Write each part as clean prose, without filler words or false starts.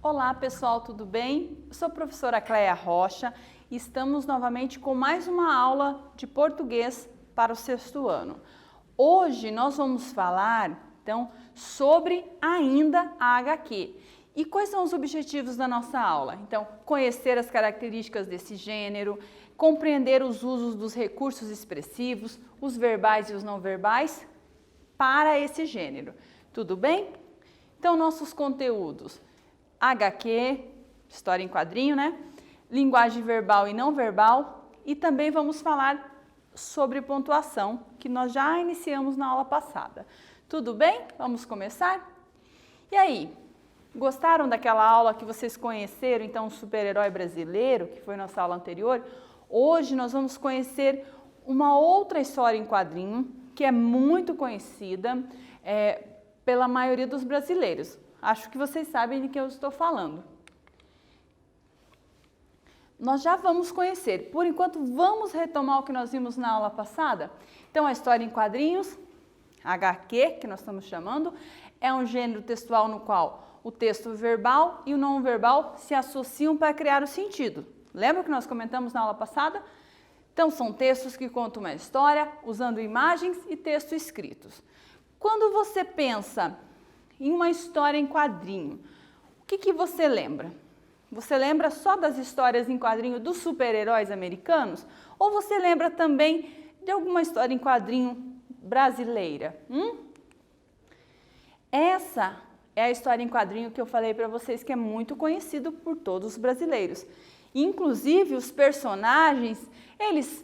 Olá pessoal, tudo bem? Eu sou a professora Cléia Rocha e estamos novamente com mais uma aula de português para o sexto ano. Hoje nós vamos falar então sobre ainda a HQ. E quais são os objetivos da nossa aula? Então, conhecer as características desse gênero, compreender os usos dos recursos expressivos, os verbais e os não verbais para esse gênero. Tudo bem? Então, nossos conteúdos: HQ, história em quadrinho, né? Linguagem verbal e não verbal, e também vamos falar sobre pontuação, que nós já iniciamos na aula passada. Tudo bem? Vamos começar? E aí, gostaram daquela aula que vocês conheceram, então, o super-herói brasileiro, que foi nossa aula anterior? Hoje nós vamos conhecer uma outra história em quadrinho, que é muito conhecida pela maioria dos brasileiros. Acho que vocês sabem de que eu estou falando. Nós já vamos conhecer. Por enquanto, vamos retomar o que nós vimos na aula passada. Então, a história em quadrinhos, HQ, que nós estamos chamando, é um gênero textual no qual o texto verbal e o não verbal se associam para criar o sentido. Lembra que nós comentamos na aula passada? Então, são textos que contam uma história usando imagens e textos escritos. Quando você pensa em uma história em quadrinho, o que você lembra? Você lembra só das histórias em quadrinho dos super-heróis americanos? Ou você lembra também de alguma história em quadrinho brasileira? Essa é a história em quadrinho que eu falei para vocês que é muito conhecido por todos os brasileiros. Inclusive, os personagens, eles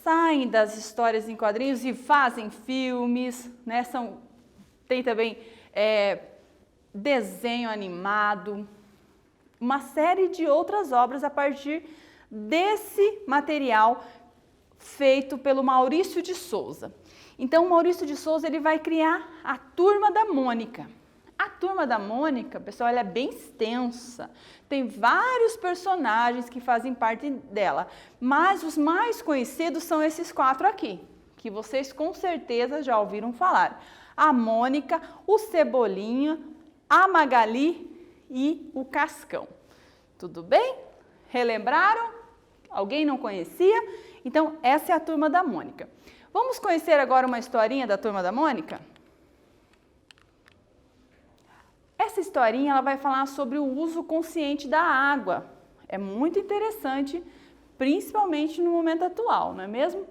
saem das histórias em quadrinhos e fazem filmes, né? Tem também desenho animado, uma série de outras obras a partir desse material feito pelo Maurício de Souza. Então, o Maurício de Souza ele vai criar a Turma da Mônica. A Turma da Mônica, pessoal, ela é bem extensa. Tem vários personagens que fazem parte dela, mas os mais conhecidos são esses 4 aqui, que vocês com certeza já ouviram falar. A Mônica, o Cebolinha, a Magali e o Cascão. Tudo bem? Relembraram? Alguém não conhecia? Então, essa é a Turma da Mônica. Vamos conhecer agora uma historinha da Turma da Mônica? Essa historinha ela vai falar sobre o uso consciente da água. É muito interessante, principalmente no momento atual, não é mesmo?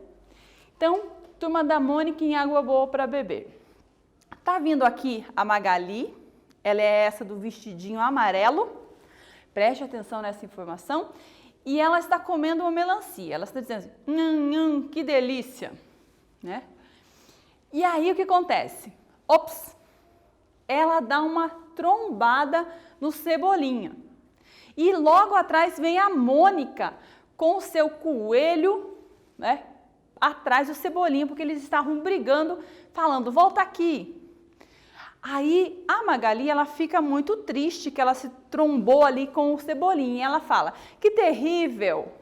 Então, Turma da Mônica em Água Boa para Beber. Tá vindo aqui a Magali, ela é essa do vestidinho amarelo, preste atenção nessa informação, e ela está comendo uma melancia, ela está dizendo assim, que delícia, né? E aí o que acontece? Ops, ela dá uma trombada no Cebolinha, e logo atrás vem a Mônica com o seu coelho, né, atrás do Cebolinha, porque eles estavam brigando, falando, volta aqui. Aí a Magali, ela fica muito triste que ela se trombou ali com o Cebolinha. E ela fala, que terrível.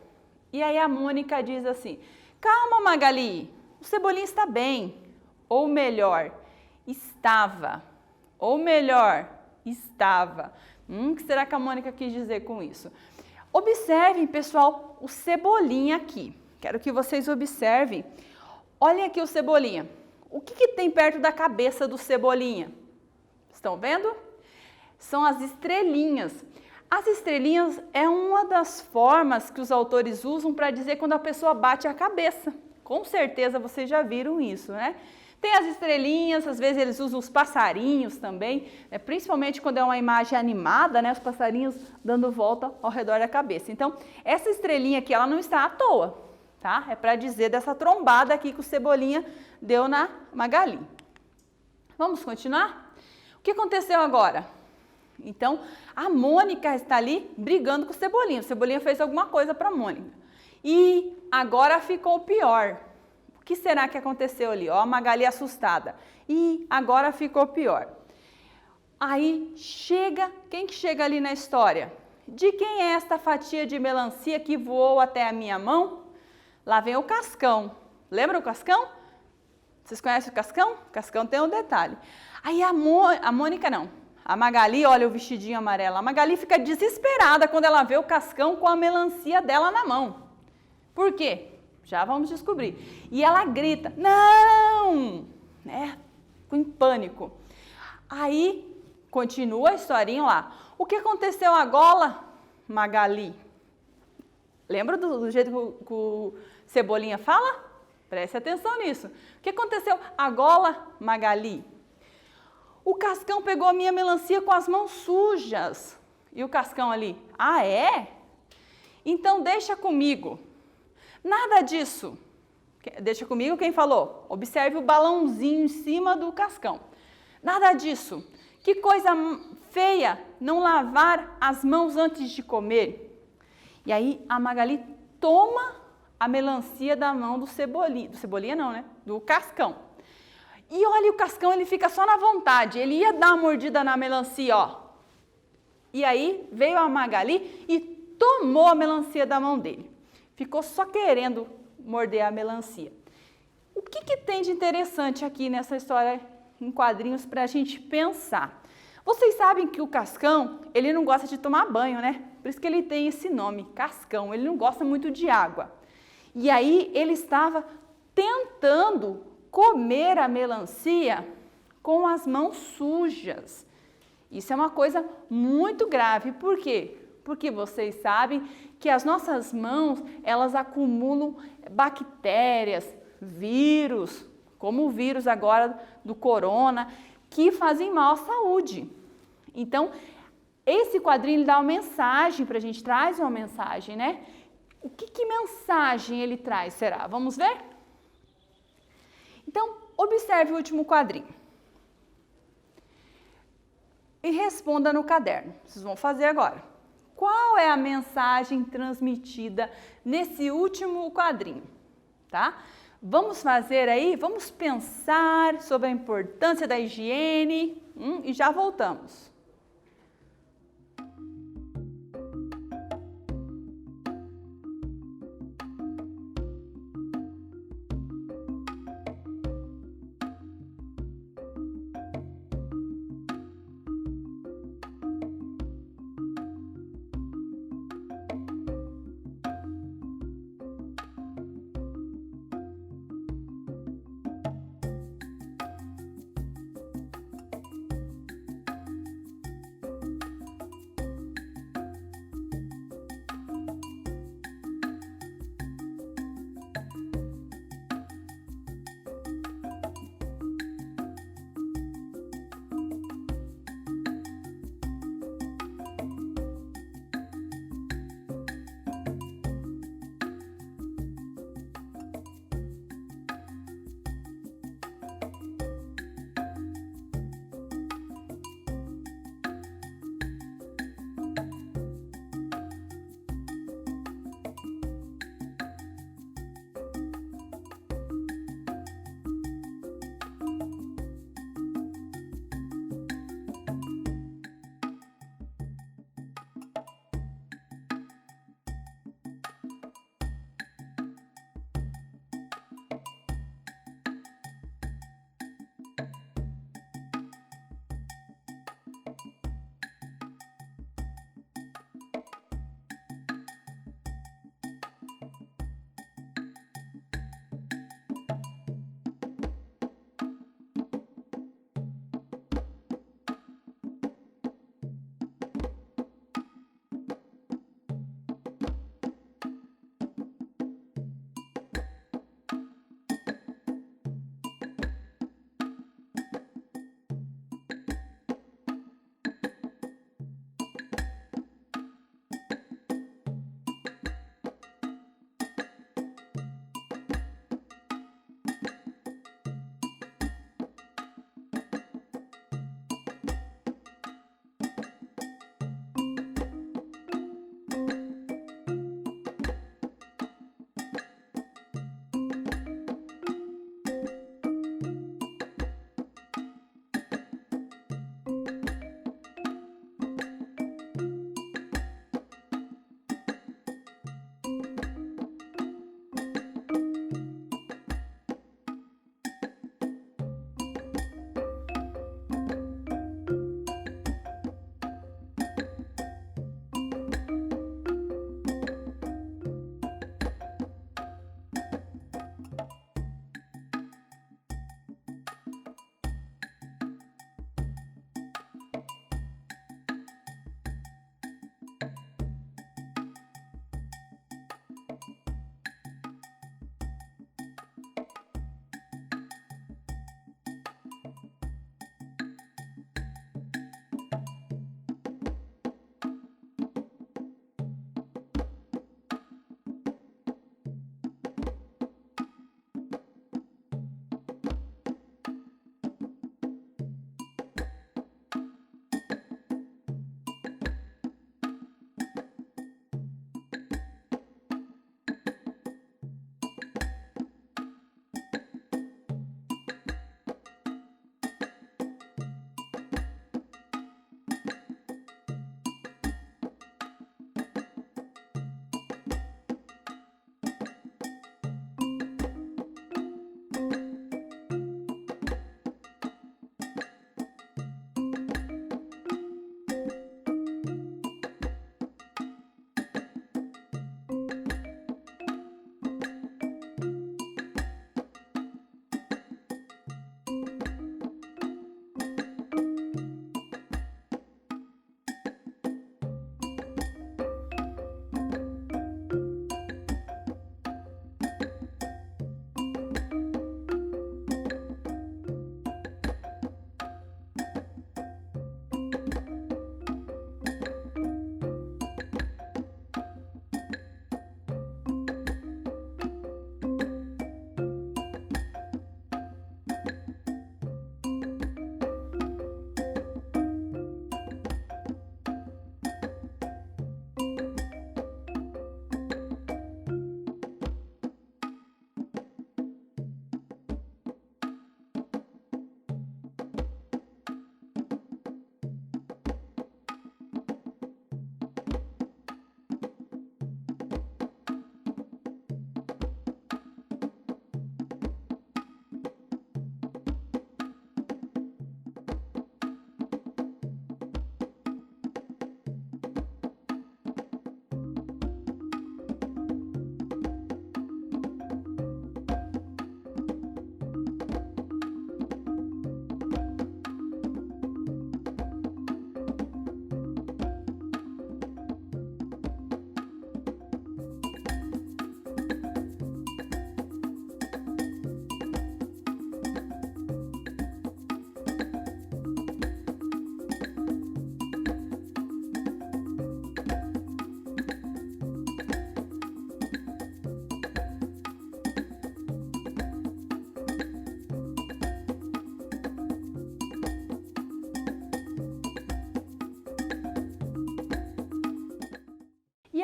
E aí a Mônica diz assim, calma Magali, o Cebolinha está bem. Ou melhor, estava. Ou melhor, estava. O que será que a Mônica quis dizer com isso? Observem, pessoal, o Cebolinha aqui. Quero que vocês observem. Olhem aqui o Cebolinha. O que tem perto da cabeça do Cebolinha? Estão vendo? São as estrelinhas. As estrelinhas é uma das formas que os autores usam para dizer quando a pessoa bate a cabeça. Com certeza vocês já viram isso, né? Tem as estrelinhas, às vezes eles usam os passarinhos também, né? Principalmente quando é uma imagem animada, né? Os passarinhos dando volta ao redor da cabeça. Então, essa estrelinha aqui, ela não está à toa, tá? É para dizer dessa trombada aqui que o Cebolinha deu na Magali. Vamos continuar? O que aconteceu agora? Então, a Mônica está ali brigando com o Cebolinha. O Cebolinha fez alguma coisa para a Mônica. E agora ficou pior. O que será que aconteceu ali? Ó, a Magali assustada. E agora ficou pior. Aí chega, quem que chega ali na história? De quem é esta fatia de melancia que voou até a minha mão? Lá vem o Cascão. Lembra o Cascão? Vocês conhecem o Cascão? O Cascão tem um detalhe. Aí a Mônica não. A Magali, olha o vestidinho amarelo. A Magali fica desesperada quando ela vê o Cascão com a melancia dela na mão. Por quê? Já vamos descobrir. E ela grita, não! Né? Com pânico. Aí, continua a historinha lá. O que aconteceu agora, Magali? Lembra do jeito que o Cebolinha fala? Preste atenção nisso. O que aconteceu agora, Magali? O Cascão pegou a minha melancia com as mãos sujas. E o Cascão ali, ah é? Então deixa comigo. Nada disso. Deixa comigo quem falou? Observe o balãozinho em cima do Cascão. Nada disso. Que coisa feia não lavar as mãos antes de comer. E aí a Magali toma a melancia da mão do Cebolinha. Do Cebolinha não, né? Do Cascão. E olha, o Cascão, ele fica só na vontade. Ele ia dar uma mordida na melancia, ó. E aí veio a Magali e tomou a melancia da mão dele. Ficou só querendo morder a melancia. O que tem de interessante aqui nessa história em quadrinhos para a gente pensar? Vocês sabem que o Cascão, ele não gosta de tomar banho, né? Por isso que ele tem esse nome, Cascão. Ele não gosta muito de água. E aí ele estava tentando comer a melancia com as mãos sujas. Isso é uma coisa muito grave. Por quê? Porque vocês sabem que as nossas mãos, elas acumulam bactérias, vírus, como o vírus agora do corona, que fazem mal à saúde. Então, esse quadrinho ele dá uma mensagem para a gente, traz uma mensagem, né? O que mensagem ele traz, será? Vamos ver? Então, observe o último quadrinho. E responda no caderno. Vocês vão fazer agora. Qual é a mensagem transmitida nesse último quadrinho? Tá? Vamos fazer aí, vamos pensar sobre a importância da higiene e já voltamos.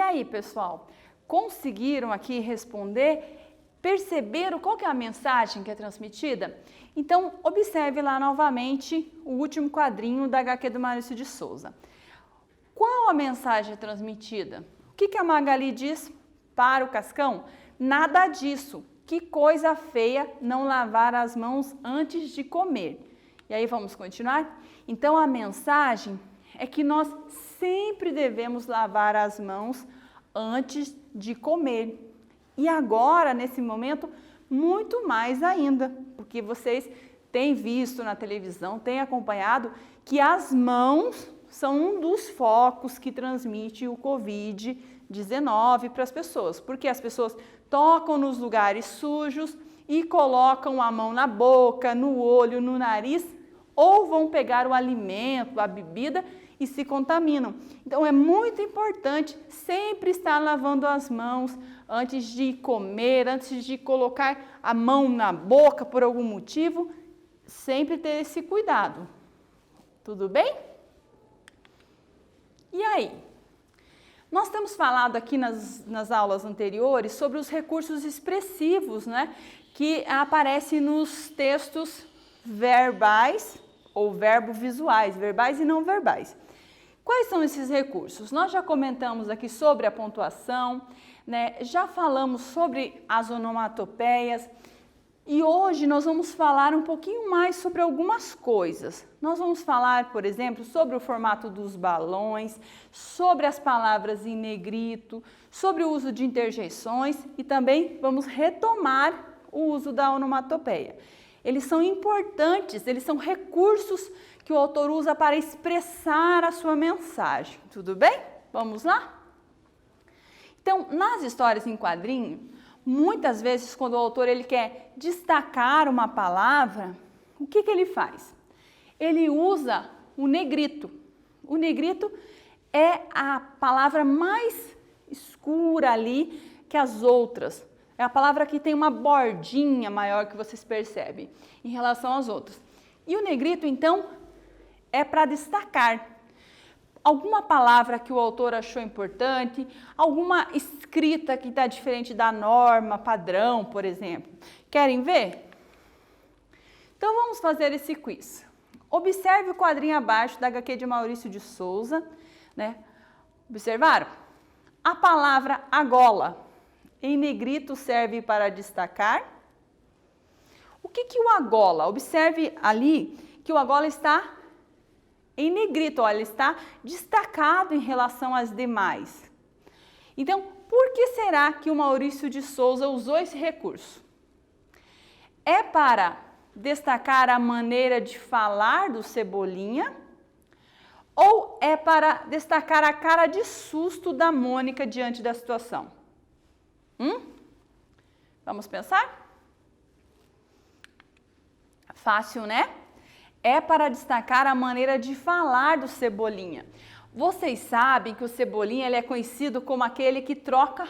aí, pessoal, conseguiram aqui responder? Perceberam qual que é a mensagem que é transmitida? Então, observe lá novamente o último quadrinho da HQ do Maurício de Souza. Qual a mensagem transmitida? O que a Magali diz para o Cascão? Nada disso. Que coisa feia não lavar as mãos antes de comer. E aí vamos continuar? Então, a mensagem é que nós sempre devemos lavar as mãos antes de comer. E agora, nesse momento, muito mais ainda, porque vocês têm visto na televisão, têm acompanhado que as mãos são um dos focos que transmite o Covid-19 para as pessoas, porque as pessoas tocam nos lugares sujos e colocam a mão na boca, no olho, no nariz, ou vão pegar o alimento, a bebida e se contaminam. Então é muito importante sempre estar lavando as mãos antes de comer, antes de colocar a mão na boca por algum motivo, sempre ter esse cuidado. Tudo bem? E aí? Nós temos falado aqui nas aulas anteriores sobre os recursos expressivos, né, que aparecem nos textos verbais ou verbo-visuais, verbais e não verbais. Quais são esses recursos? Nós já comentamos aqui sobre a pontuação, né? Já falamos sobre as onomatopeias e hoje nós vamos falar um pouquinho mais sobre algumas coisas. Nós vamos falar, por exemplo, sobre o formato dos balões, sobre as palavras em negrito, sobre o uso de interjeições e também vamos retomar o uso da onomatopeia. Eles são importantes, eles são recursos que o autor usa para expressar a sua mensagem. Tudo bem? Vamos lá? Então, nas histórias em quadrinho, muitas vezes quando o autor ele quer destacar uma palavra, o que ele faz? Ele usa o negrito. O negrito é a palavra mais escura ali que as outras. É a palavra que tem uma bordinha maior que vocês percebem em relação às outras. E o negrito, então, é para destacar alguma palavra que o autor achou importante, alguma escrita que está diferente da norma, padrão, por exemplo. Querem ver? Então, vamos fazer esse quiz. Observe o quadrinho abaixo da HQ de Maurício de Souza, né? Observaram? A palavra agola em negrito serve para destacar. O que o agola? Observe ali que o agola está em negrito, olha, ele está destacado em relação às demais. Então, por que será que o Maurício de Souza usou esse recurso? É para destacar a maneira de falar do Cebolinha ou é para destacar a cara de susto da Mônica diante da situação? Vamos pensar? Fácil, né? É para destacar a maneira de falar do Cebolinha. Vocês sabem que o Cebolinha ele é conhecido como aquele que troca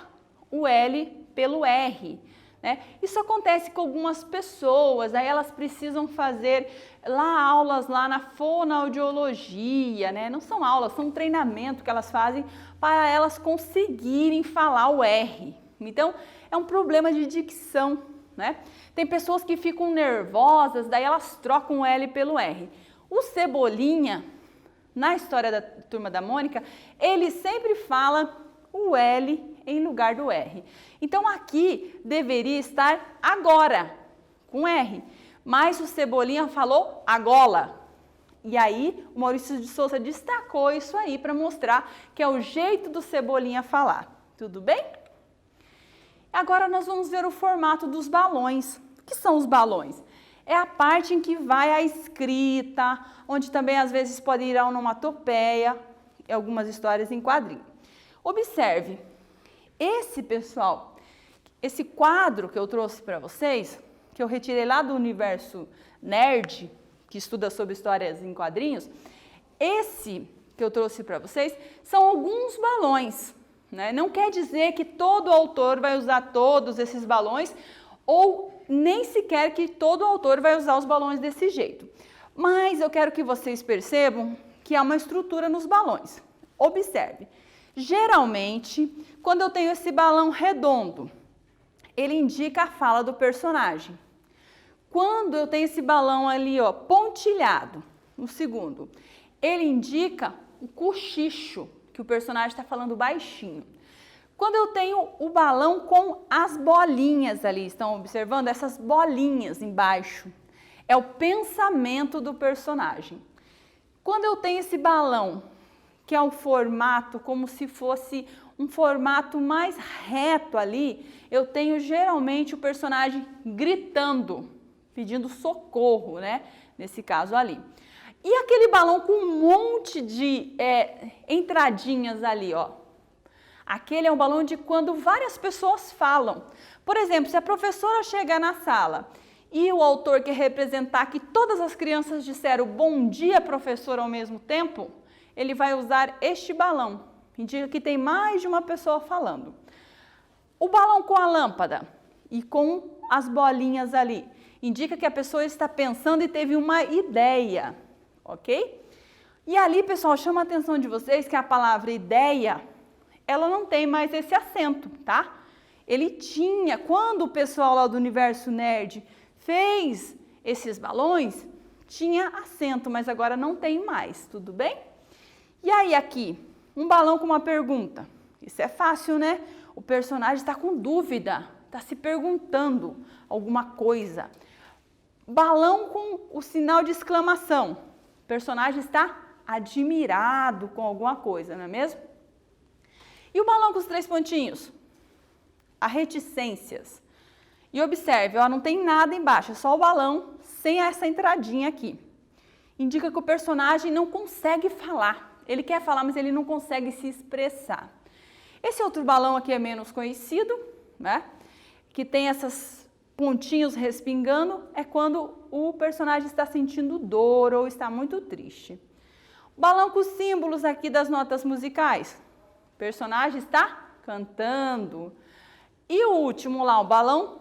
o L pelo R, né? Isso acontece com algumas pessoas, aí elas precisam fazer lá aulas lá na fonoaudiologia, né? Não são aulas, são um treinamento que elas fazem para elas conseguirem falar o R. Então, é um problema de dicção, né? Tem pessoas que ficam nervosas, daí elas trocam o L pelo R. O Cebolinha, na história da Turma da Mônica, ele sempre fala o L em lugar do R. Então, aqui deveria estar agora, com R. Mas o Cebolinha falou agola. E aí, o Maurício de Souza destacou isso aí para mostrar que é o jeito do Cebolinha falar. Tudo bem? Agora nós vamos ver o formato dos balões. O que são os balões? É a parte em que vai a escrita, onde também às vezes pode ir a onomatopeia, algumas histórias em quadrinho. Observe, esse quadro que eu trouxe para vocês, que eu retirei lá do universo nerd, que estuda sobre histórias em quadrinhos, esse que eu trouxe para vocês são alguns balões. Né? Não quer dizer que todo autor vai usar todos esses balões ou nem sequer que todo autor vai usar os balões desse jeito. Mas eu quero que vocês percebam que há uma estrutura nos balões. Observe, Geralmente, quando eu tenho esse balão redondo, ele indica a fala do personagem. Quando eu tenho esse balão ali, ó, pontilhado, no segundo, ele indica o cochicho, que o personagem está falando baixinho. Quando eu tenho o balão com as bolinhas ali, estão observando essas bolinhas embaixo? É o pensamento do personagem. Quando eu tenho esse balão, que é um formato como se fosse um formato mais reto ali, eu tenho geralmente o personagem gritando, pedindo socorro, né? Nesse caso ali. E aquele balão com um monte de entradinhas ali, ó. Aquele é um balão de quando várias pessoas falam. Por exemplo, se a professora chegar na sala e o autor quer representar que todas as crianças disseram bom dia, professor, ao mesmo tempo, ele vai usar este balão. Indica que tem mais de uma pessoa falando. O balão com a lâmpada e com as bolinhas ali, indica que a pessoa está pensando e teve uma ideia, ok? E ali, pessoal, chama a atenção de vocês que a palavra ideia, ela não tem mais esse acento, tá? Ele tinha, quando o pessoal lá do Universo Nerd fez esses balões, tinha acento, mas agora não tem mais, tudo bem? E aí aqui, um balão com uma pergunta. Isso é fácil, né? O personagem está com dúvida, está se perguntando alguma coisa. Balão com o sinal de exclamação. O personagem está admirado com alguma coisa, não é mesmo? E o balão com os 3 pontinhos? A reticências. E observe, ó, não tem nada embaixo, é só o balão sem essa entradinha aqui. Indica que o personagem não consegue falar. Ele quer falar, mas ele não consegue se expressar. Esse outro balão aqui é menos conhecido, né? Que tem esses pontinhos respingando, é quando o personagem está sentindo dor ou está muito triste. O balão com os símbolos aqui das notas musicais. O personagem está cantando. E o último lá, o balão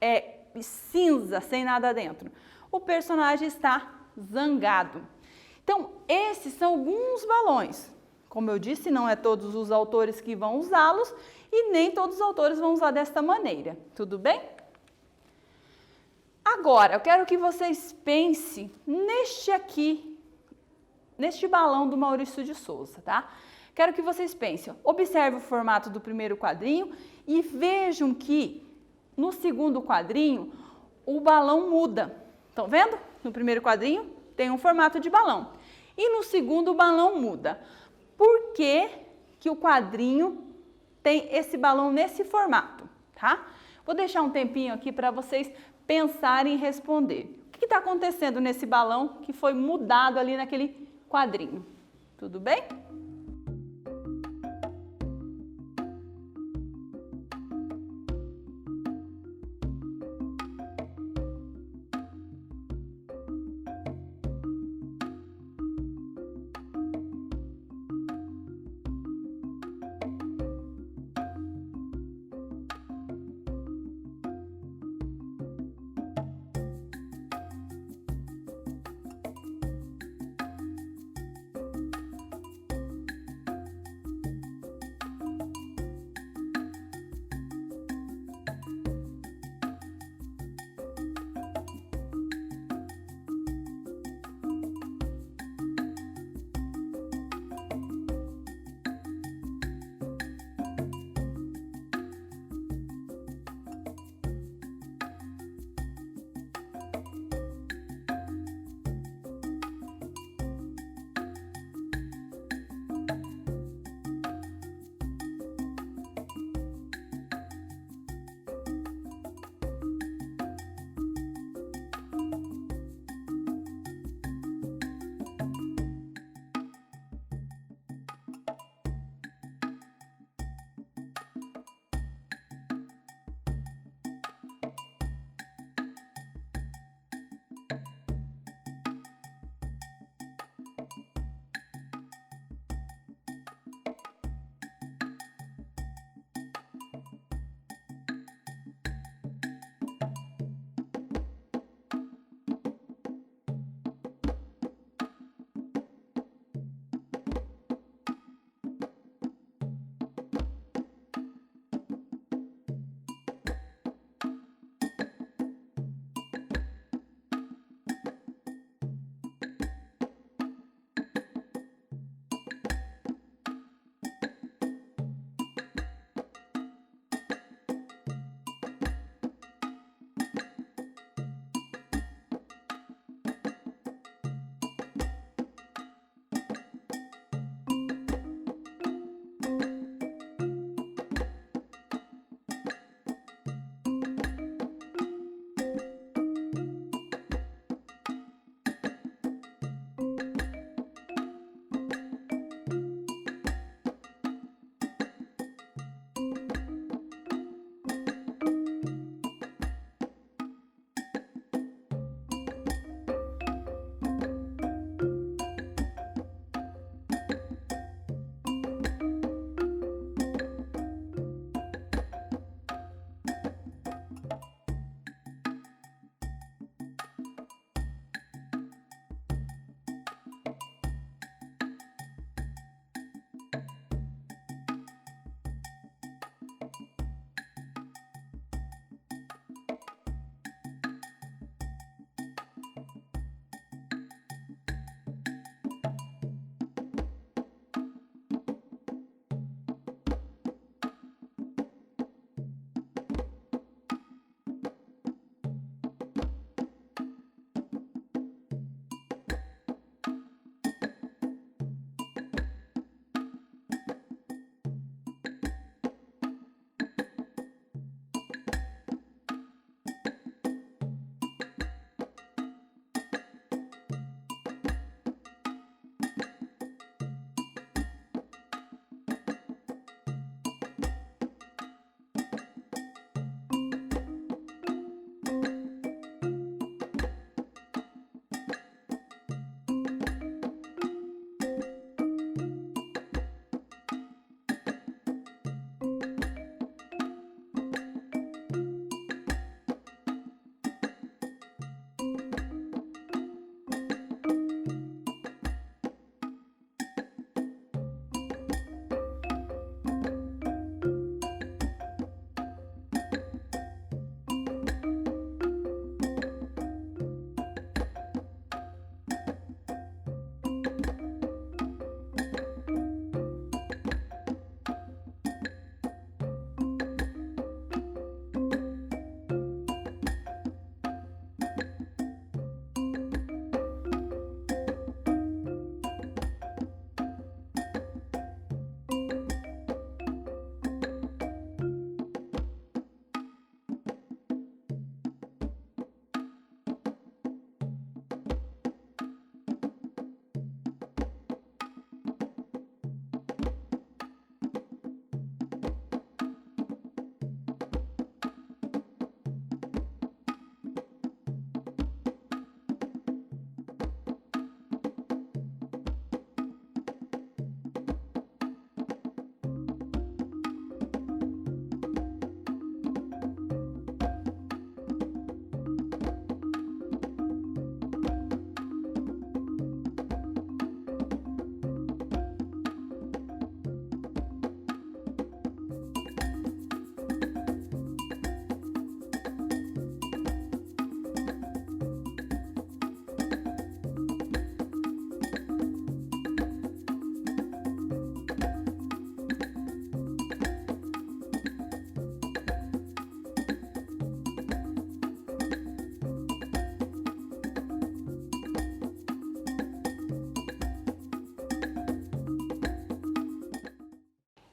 é cinza, sem nada dentro. O personagem está zangado. Então, esses são alguns balões. Como eu disse, não é todos os autores que vão usá-los e nem todos os autores vão usar desta maneira. Tudo bem? Agora, eu quero que vocês pensem neste balão do Maurício de Souza, tá? Quero que vocês pensem, observe o formato do primeiro quadrinho e vejam que no segundo quadrinho o balão muda. Estão vendo? No primeiro quadrinho tem um formato de balão e no segundo o balão muda. Por que que o quadrinho tem esse balão nesse formato, tá? Vou deixar um tempinho aqui para vocês pensarem e responder. O que está acontecendo nesse balão que foi mudado ali naquele quadrinho? Tudo bem?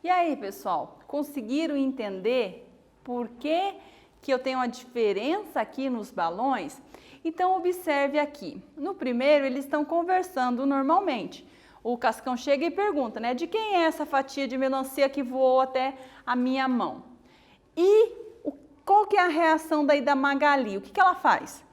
E aí, pessoal, conseguiram entender por que eu tenho a diferença aqui nos balões? Então, observe aqui. No primeiro, eles estão conversando normalmente. O Cascão chega e pergunta, né? De quem é essa fatia de melancia que voou até a minha mão? E qual que é a reação daí da Magali? O que ela faz?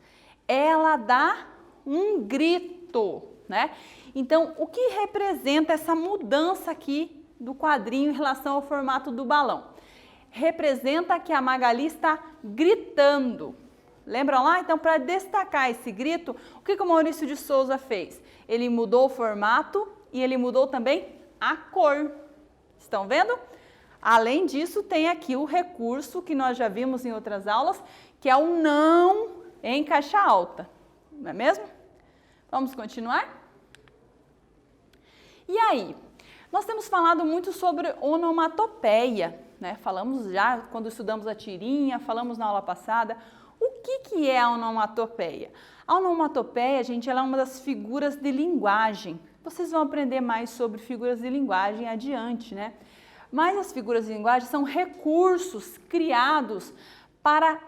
Ela dá um grito, né? Então, o que representa essa mudança aqui do quadrinho em relação ao formato do balão? Representa que a Magali está gritando. Lembram lá? Então, para destacar esse grito, o que o Maurício de Souza fez? Ele mudou o formato e ele mudou também a cor. Estão vendo? Além disso, tem aqui o recurso que nós já vimos em outras aulas, que é o não em caixa alta. Não é mesmo? Vamos continuar? E aí? Nós temos falado muito sobre onomatopeia, né? Falamos já quando estudamos a tirinha, falamos na aula passada. O que é a onomatopeia? A onomatopeia, gente, ela é uma das figuras de linguagem. Vocês vão aprender mais sobre figuras de linguagem adiante, né? Mas as figuras de linguagem são recursos criados para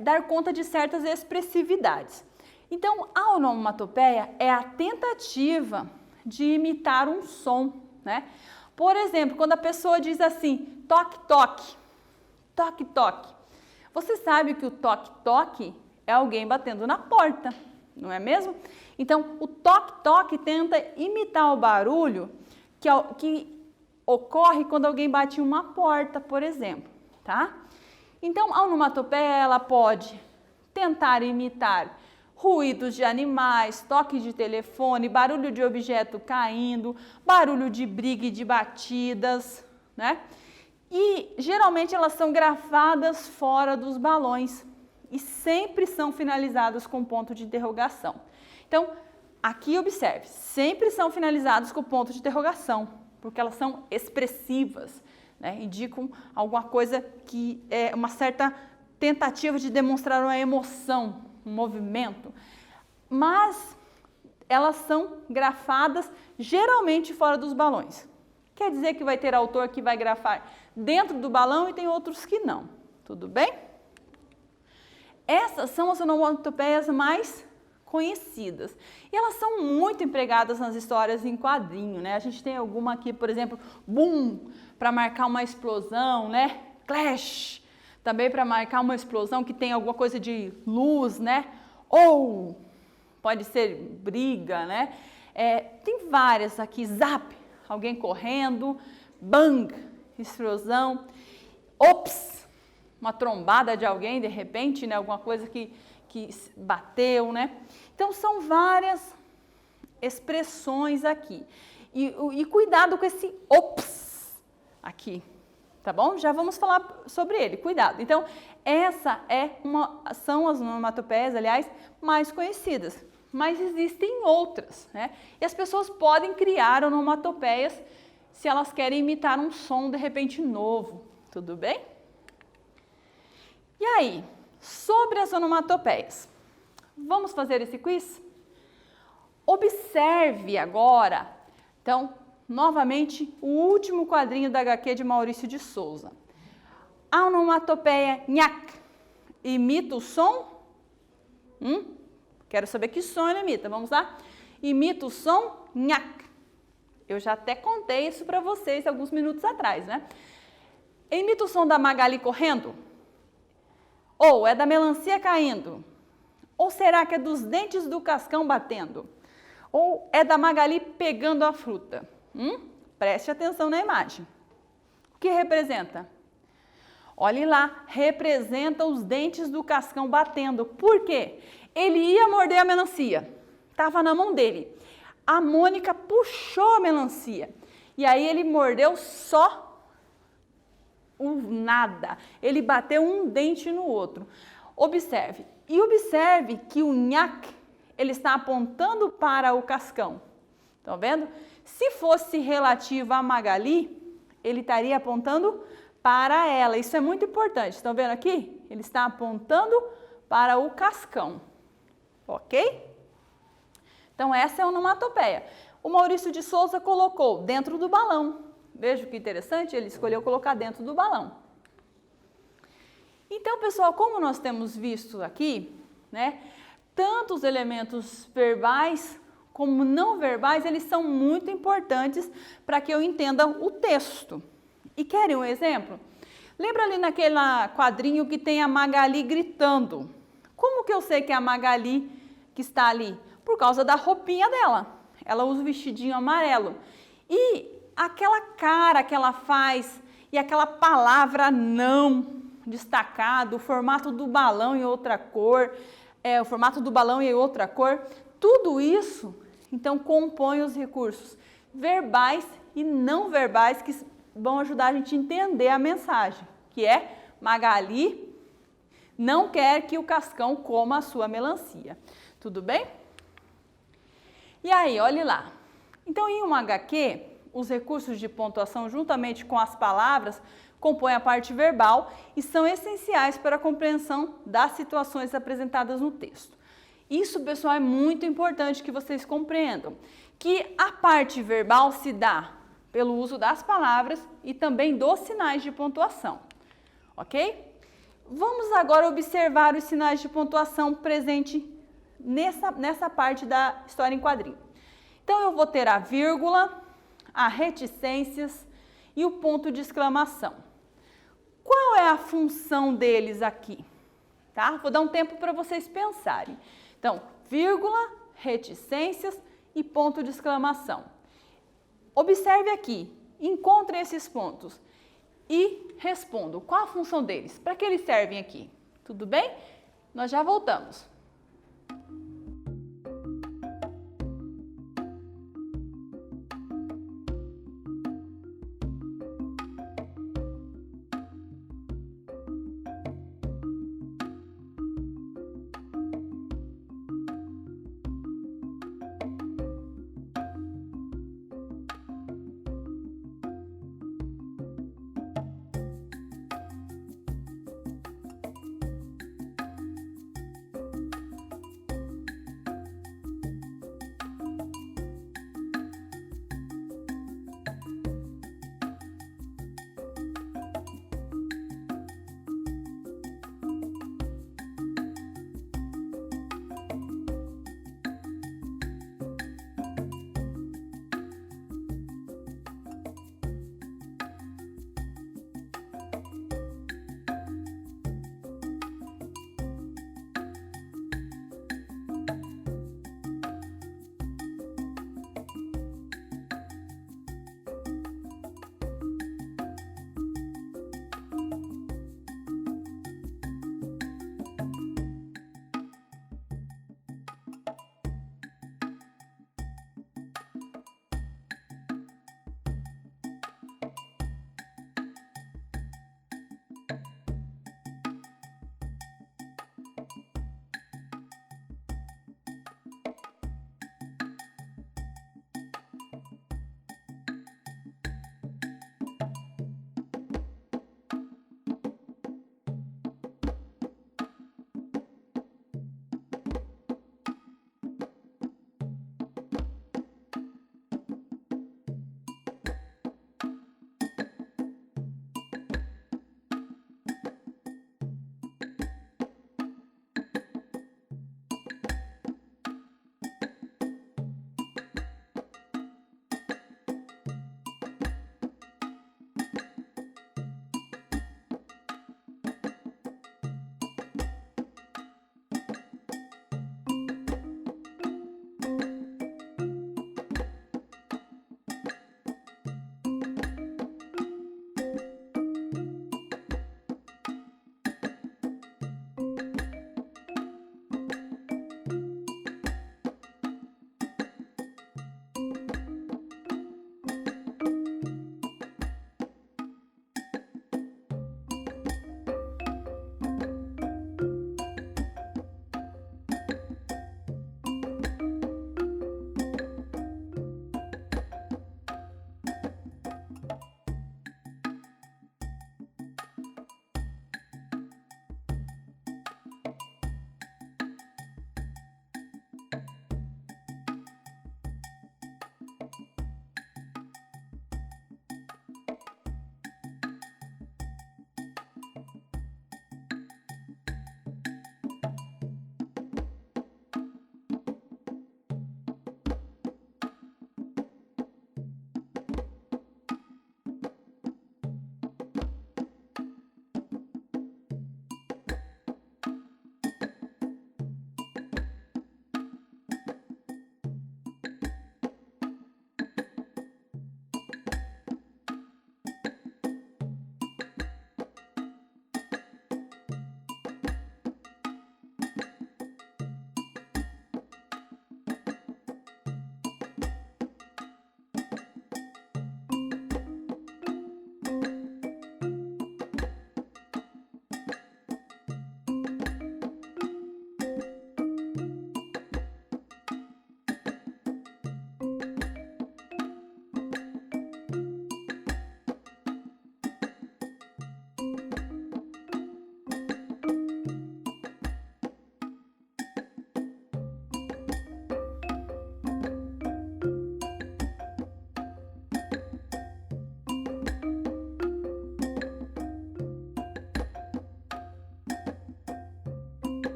dar conta de certas expressividades. Então, a onomatopeia é a tentativa de imitar um som, né? Por exemplo, quando a pessoa diz assim, toque, toque, toque, toque. Você sabe que o toque, toque é alguém batendo na porta, não é mesmo? Então, o toque, toque tenta imitar o barulho que ocorre quando alguém bate em uma porta, por exemplo, tá? Então, a onomatopeia, ela pode tentar imitar ruídos de animais, toque de telefone, barulho de objeto caindo, barulho de briga e de batidas, né? E geralmente elas são grafadas fora dos balões e sempre são finalizadas com ponto de interrogação. Então, aqui observe, sempre são finalizados com ponto de interrogação, porque elas são expressivas, né? Indicam alguma coisa que é uma certa tentativa de demonstrar uma emoção, um movimento, mas elas são grafadas geralmente fora dos balões. Quer dizer que vai ter autor que vai grafar dentro do balão e tem outros que não. Tudo bem? Essas são as onomatopeias mais conhecidas. E elas são muito empregadas nas histórias em quadrinho, né? A gente tem alguma aqui, por exemplo, boom, para marcar uma explosão, né? Clash, também para marcar uma explosão que tem alguma coisa de luz, né? Ou pode ser briga, né? Tem várias aqui, zap, alguém correndo, bang, explosão, ops, uma trombada de alguém de repente, né? Alguma coisa que bateu, né? Então, são várias expressões aqui. E cuidado com esse ops aqui, tá bom? Já vamos falar sobre ele, cuidado. Então, são as onomatopeias, aliás, mais conhecidas. Mas existem outras, né? E as pessoas podem criar onomatopeias se elas querem imitar um som, de repente, novo. Tudo bem? E aí, sobre as onomatopeias, vamos fazer esse quiz? Observe agora, então, novamente, o último quadrinho da HQ de Maurício de Souza. A onomatopeia nhac imita o som? Quero saber que som ele imita. Vamos lá? Imita o som nhac. Eu já até contei isso para vocês alguns minutos atrás, né? Imita o som da Magali correndo? Ou é da melancia caindo? Ou será que é dos dentes do Cascão batendo? Ou é da Magali pegando a fruta? Preste atenção na imagem. O que representa? Olhe lá, representa os dentes do Cascão batendo. Por quê? Ele ia morder a melancia, estava na mão dele. A Mônica puxou a melancia e aí ele mordeu só o nada. Ele bateu um dente no outro. Observe. E observe que o nhaque, ele está apontando para o Cascão. Estão vendo? Se fosse relativo a Magali, ele estaria apontando para ela. Isso é muito importante. Estão vendo aqui? Ele está apontando para o Cascão. Ok? Então, essa é a onomatopeia. O Maurício de Souza colocou dentro do balão. Veja que interessante, ele escolheu colocar dentro do balão. Então, pessoal, como nós temos visto aqui, né, tanto os elementos verbais como não verbais, eles são muito importantes para que eu entenda o texto. E querem um exemplo? Lembra ali naquele quadrinho que tem a Magali gritando? Como que eu sei que é a Magali que está ali? Por causa da roupinha dela. Ela usa o vestidinho amarelo. E aquela cara que ela faz e aquela palavra não destacado, o formato do balão em outra cor, o formato do balão em outra cor, tudo isso, então, compõe os recursos verbais e não verbais que vão ajudar a gente a entender a mensagem, que é Magali não quer que o Cascão coma a sua melancia. Tudo bem? E aí, olhe lá. Então, em um HQ, os recursos de pontuação, juntamente com as palavras, compõem a parte verbal e são essenciais para a compreensão das situações apresentadas no texto. Isso, pessoal, é muito importante que vocês compreendam, que a parte verbal se dá pelo uso das palavras e também dos sinais de pontuação, ok? Vamos agora observar os sinais de pontuação presentes nessa parte da história em quadrinho. Então, eu vou ter a vírgula, a reticências e o ponto de exclamação. Qual é a função deles aqui? Tá? Vou dar um tempo para vocês pensarem. Então, vírgula, reticências e ponto de exclamação. Observe aqui, encontrem esses pontos e respondam qual a função deles, para que eles servem aqui. Tudo bem? Nós já voltamos.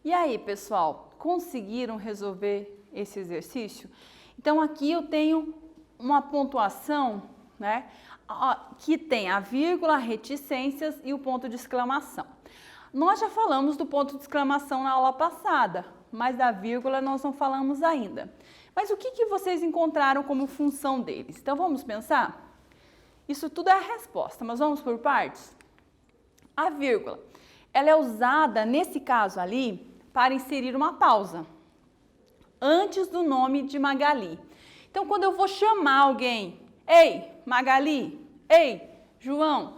E aí, pessoal, conseguiram resolver esse exercício? Então, aqui eu tenho uma pontuação, né, que tem a vírgula, reticências e o ponto de exclamação. Nós já falamos do ponto de exclamação na aula passada, mas da vírgula nós não falamos ainda. Mas o que vocês encontraram como função deles? Então, vamos pensar? Isso tudo é a resposta, mas vamos por partes? A vírgula, ela é usada, nesse caso ali, para inserir uma pausa antes do nome de Magali. Então, quando eu vou chamar alguém, ei, Magali, ei, João,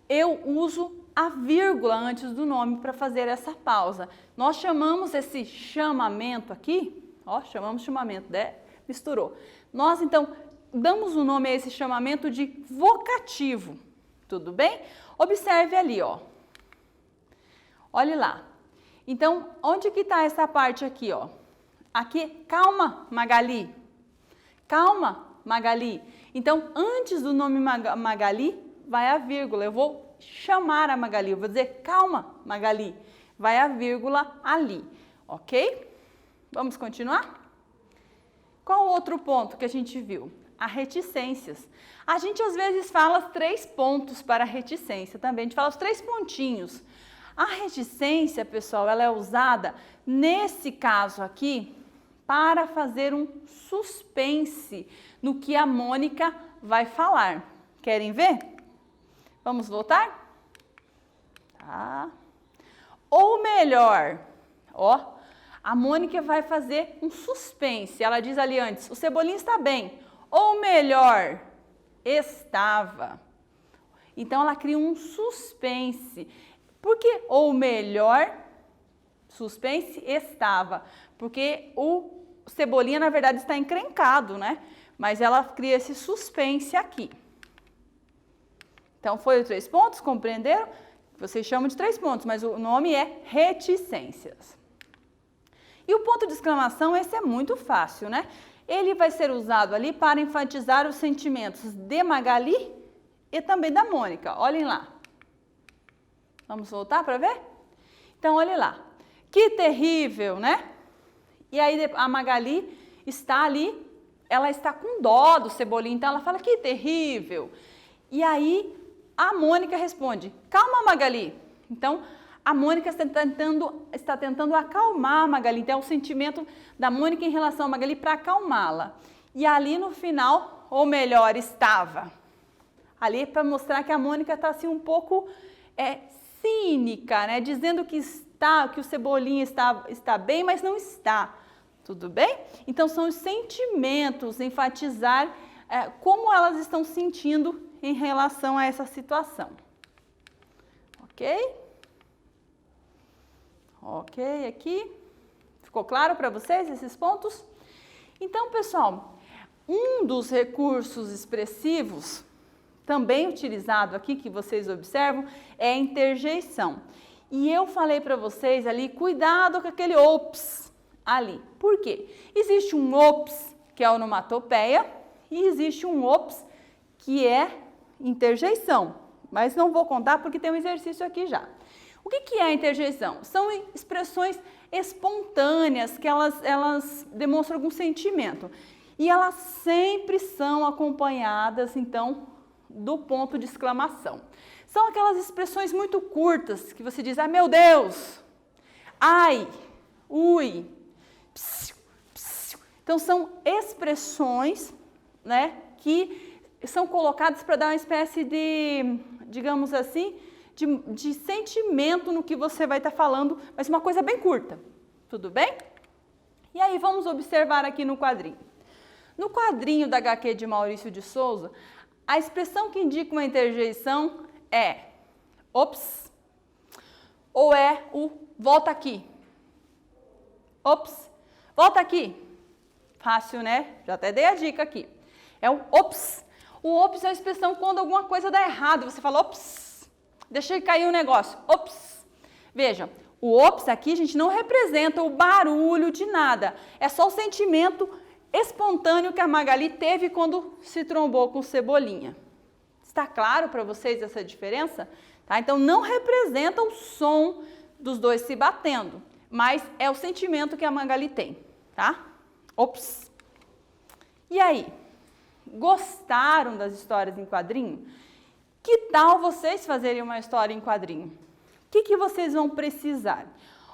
eu uso a vírgula antes do nome para fazer essa pausa. Nós chamamos esse chamamento aqui, ó, chamamos chamamento, né? Misturou. Nós, então, damos o nome a esse chamamento de vocativo, tudo bem? Observe ali, ó. Olhe lá. Então, onde que está essa parte aqui, ó? Aqui, calma, Magali. Calma, Magali. Então, antes do nome Magali, vai a vírgula. Eu vou chamar a Magali, eu vou dizer calma, Magali. Vai a vírgula ali, ok? Vamos continuar? Qual o outro ponto que a gente viu? As reticências. A gente às vezes fala 3 pontos para a reticência também, a gente fala os 3 pontinhos. A reticência, pessoal, ela é usada, nesse caso aqui, para fazer um suspense no que a Mônica vai falar. Querem ver? Vamos voltar? Tá. Ou melhor, ó, a Mônica vai fazer um suspense. Ela diz ali antes, o Cebolinha está bem. Ou melhor, estava. Então, ela cria um suspense. Por que ou melhor, suspense, estava? Porque o Cebolinha, na verdade, está encrencado, né? Mas ela cria esse suspense aqui. Então, foi os 3 pontos, compreenderam? Vocês chamam de 3 pontos, mas o nome é reticências. E o ponto de exclamação, esse é muito fácil, né? Ele vai ser usado ali para enfatizar os sentimentos de Magali e também da Mônica. Olhem lá. Vamos voltar para ver? Então, olhem lá. Que terrível, né? E aí a Magali está ali, ela está com dó do Cebolinha, então ela fala, que terrível. E aí a Mônica responde, calma, Magali. Então, a Mônica está tentando acalmar a Magali. Então, é o sentimento da Mônica em relação a Magali para acalmá-la. E ali no final, ou melhor, estava. Ali para mostrar que a Mônica está assim um pouco cínica, né? Dizendo que o Cebolinha está bem, mas não está. Tudo bem? Então, são os sentimentos, enfatizar como elas estão sentindo em relação a essa situação. Ok? Ok, aqui. Ficou claro para vocês esses pontos? Então, pessoal, um dos recursos expressivos também utilizado aqui, que vocês observam, é a interjeição. E eu falei para vocês ali, cuidado com aquele ops ali. Por quê? Existe um ops, que é a onomatopeia, e existe um ops, que é interjeição. Mas não vou contar porque tem um exercício aqui já. O que é a interjeição? São expressões espontâneas, que elas demonstram algum sentimento. E elas sempre são acompanhadas, então, do ponto de exclamação. São aquelas expressões muito curtas, que você diz, ah, meu Deus, ai, ui, psiu, psiu. Então, são expressões, né, que são colocadas para dar uma espécie de, digamos assim, de sentimento no que você vai estar falando, mas uma coisa bem curta, tudo bem? E aí, vamos observar aqui no quadrinho. No quadrinho da HQ de Maurício de Souza, a expressão que indica uma interjeição é ops, ou é o volta aqui. Ops, volta aqui. Fácil, né? Já até dei a dica aqui. É o ops. O ops é a expressão quando alguma coisa dá errado. Você fala ops, deixei cair um negócio. Ops. Veja, o ops aqui, a gente, não representa o barulho de nada. É só o sentimento espontâneo que a Magali teve quando se trombou com o Cebolinha. Está claro para vocês essa diferença? Tá? Então, não representa o som dos dois se batendo, mas é o sentimento que a Magali tem, tá? Ops! E aí, gostaram das histórias em quadrinho? Que tal vocês fazerem uma história em quadrinho? O que vocês vão precisar?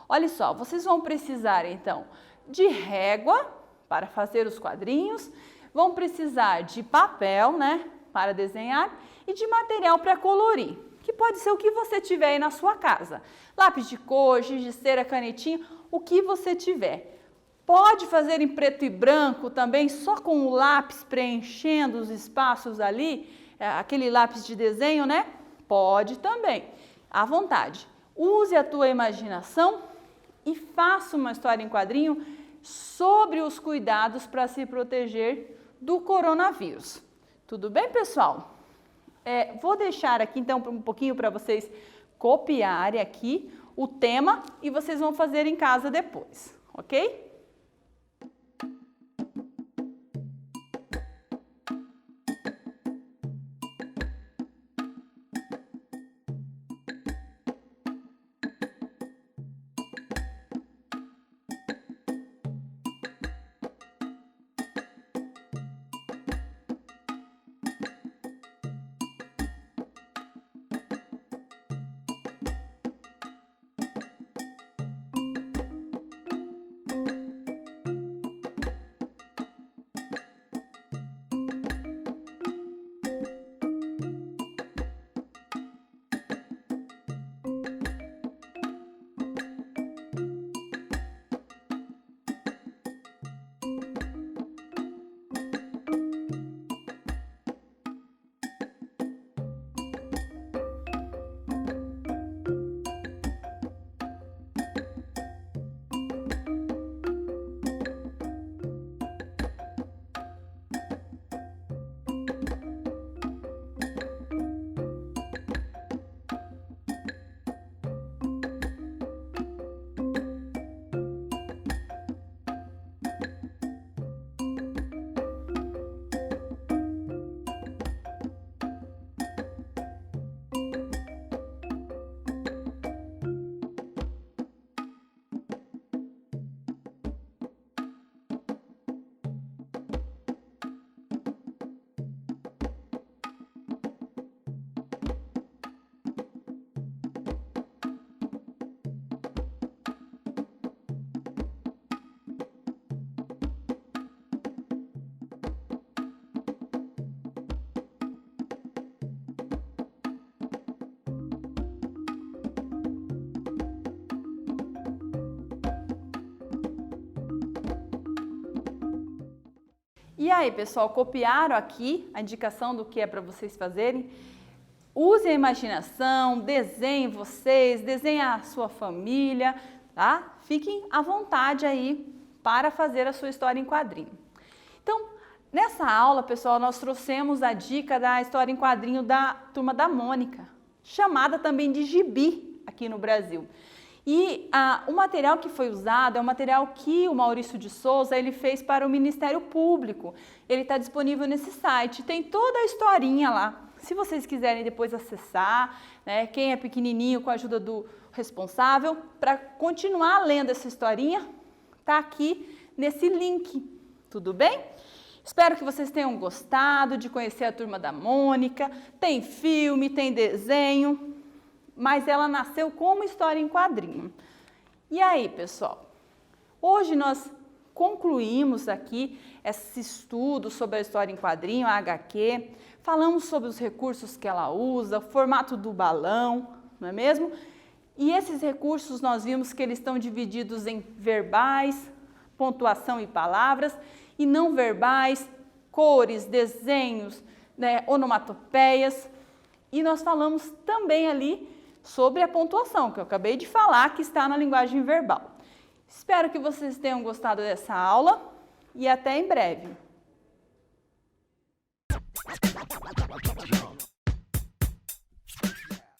Olha só, vocês vão precisar então de régua para fazer os quadrinhos, vão precisar de papel, né, para desenhar e de material para colorir, que pode ser o que você tiver aí na sua casa. Lápis de cor, giz de cera, canetinha, o que você tiver. Pode fazer em preto e branco também, só com o lápis preenchendo os espaços ali, aquele lápis de desenho, né? Pode também, à vontade. Use a tua imaginação e faça uma história em quadrinho sobre os cuidados para se proteger do coronavírus. Tudo bem, pessoal? Vou deixar aqui então um pouquinho para vocês copiarem aqui o tema e vocês vão fazer em casa depois, ok? E aí, pessoal, copiaram aqui a indicação do que é para vocês fazerem? Use a imaginação, desenhem vocês, desenhem a sua família, tá? Fiquem à vontade aí para fazer a sua história em quadrinho. Então, nessa aula, pessoal, nós trouxemos a dica da história em quadrinho da Turma da Mônica, chamada também de gibi aqui no Brasil. E o material que foi usado é um material que o Maurício de Souza ele fez para o Ministério Público. Ele está disponível nesse site, tem toda a historinha lá. Se vocês quiserem depois acessar, né, quem é pequenininho com a ajuda do responsável, para continuar lendo essa historinha, tá aqui nesse link, tudo bem? Espero que vocês tenham gostado de conhecer a Turma da Mônica. Tem filme, tem desenho, mas ela nasceu como história em quadrinho. E aí, pessoal? Hoje nós concluímos aqui esse estudo sobre a história em quadrinho, a HQ. Falamos sobre os recursos que ela usa, o formato do balão, não é mesmo? E esses recursos nós vimos que eles estão divididos em verbais, pontuação e palavras, e não verbais, cores, desenhos, né, onomatopeias. E nós falamos também ali sobre a pontuação, que eu acabei de falar, que está na linguagem verbal. Espero que vocês tenham gostado dessa aula e até em breve.